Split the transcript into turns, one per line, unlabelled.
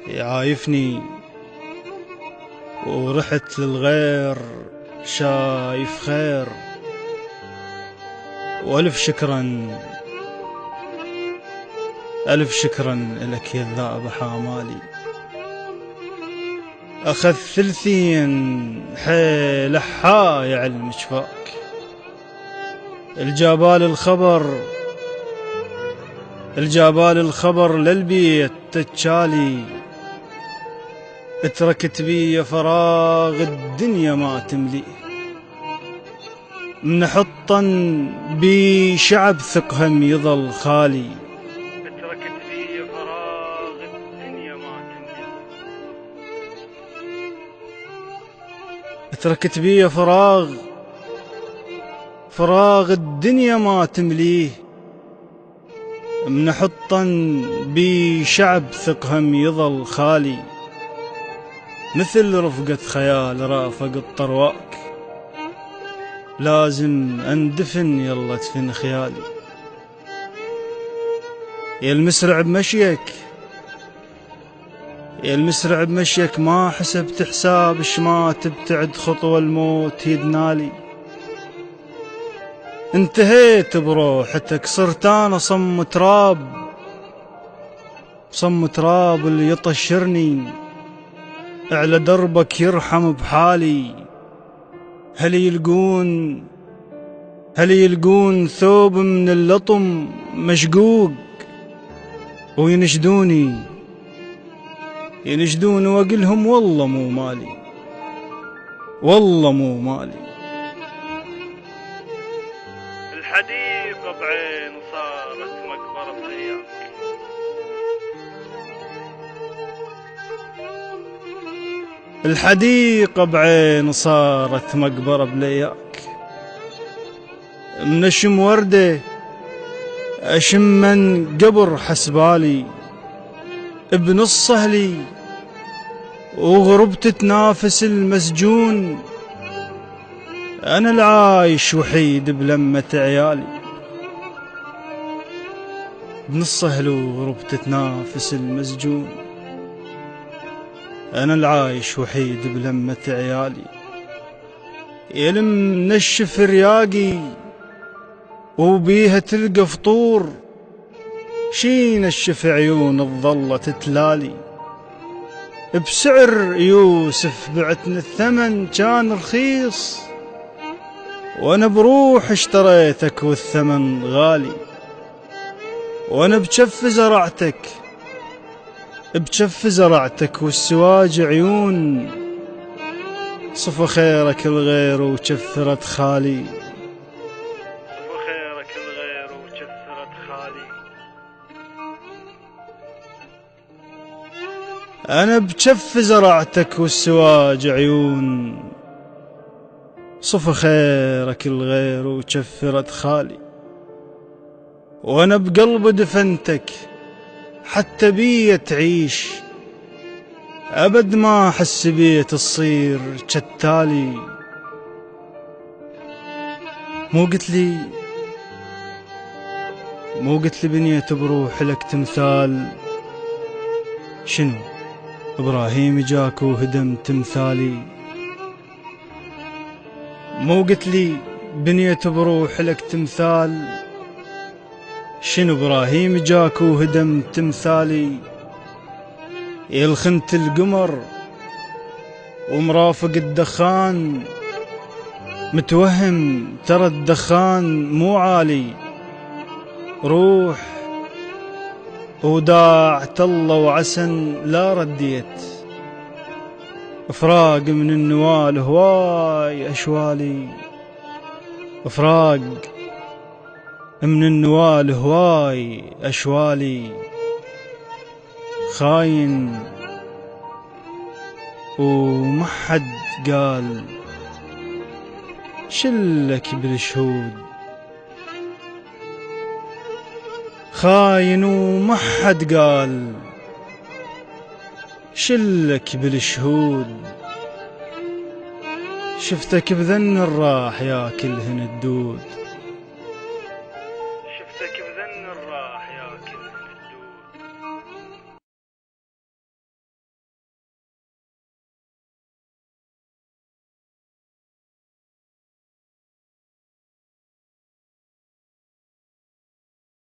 يعايفني ورحت للغير شايف خير. وألف شكرا ألف شكرا لك يا الذائب حامالي. أخذ ثلثين حيل حاي علم شفاك. الجابال الخبر للبيت تتشالي. اتركت بي فراغ الدنيا ما تملي. من حطا بي شعب ثقهم يظل خالي. اتركت بي فراغ الدنيا ما تملي. اتركت بي فراغ الدنيا ما تمليه. من حطا بي شعب ثقهم يظل خالي. مثل رفقة خيال رافق الطرواك. لازم اندفن يلا تفن خيالي. يا المسرع بمشيك ما حسبت حساب شما تبتعد خطوة الموت يدنالي. انتهيت بروحتك صرت انا صم تراب اللي يطشرني على دربك يرحم بحالي. هل يلقون ثوب من اللطم مشقوق وينشدوني واقلهم والله مو مالي. الحديقة بعين صارت مقبرة بلياك. الحديقة بعين صارت مقبرة بلياك. من اشم وردة اشم من قبر حسبالي. بنص اهلي وغربت تنافس المسجون. أنا العايش وحيد بلمة عيالي. بنص أهله وغربت تنافس المسجون. أنا العايش وحيد بلمة عيالي. يلم نشف رياقي وبيها تلقى فطور. شي نشف عيون الظلة تتلالي. بسعر يوسف بعتنا الثمن كان رخيص. وانا بروح اشتريتك والثمن غالي. وانا بجف زرعتك والسواج عيون. صفى خيرك الغير وجفرت خالي. انا بجف زرعتك والسواج عيون. صفى خيرك الغير وجفرت خالي. وانا بقلب دفنتك حتى بيه تعيش. ابد ما احس بيه تصير جتالي. مو قلت لي بنيت بروح لك تمثال. شنو ابراهيم جاك وهدم تمثالي. مو قلت لي بنيت بروح لك تمثال. شنو ابراهيم جاك وهدم تمثالي. يلخنت القمر ومرافق الدخان. متوهم ترى الدخان مو عالي. روح وداعت الله وعسن لا رديت. فراق من النوال هواي أشوالي. فراق من النوال هواي أشوالي. خاين ومحد قال شلك بالشهود. خاين ومحد قال شلك بالشهود. شفتك بذن الراح ياكلهن الدود.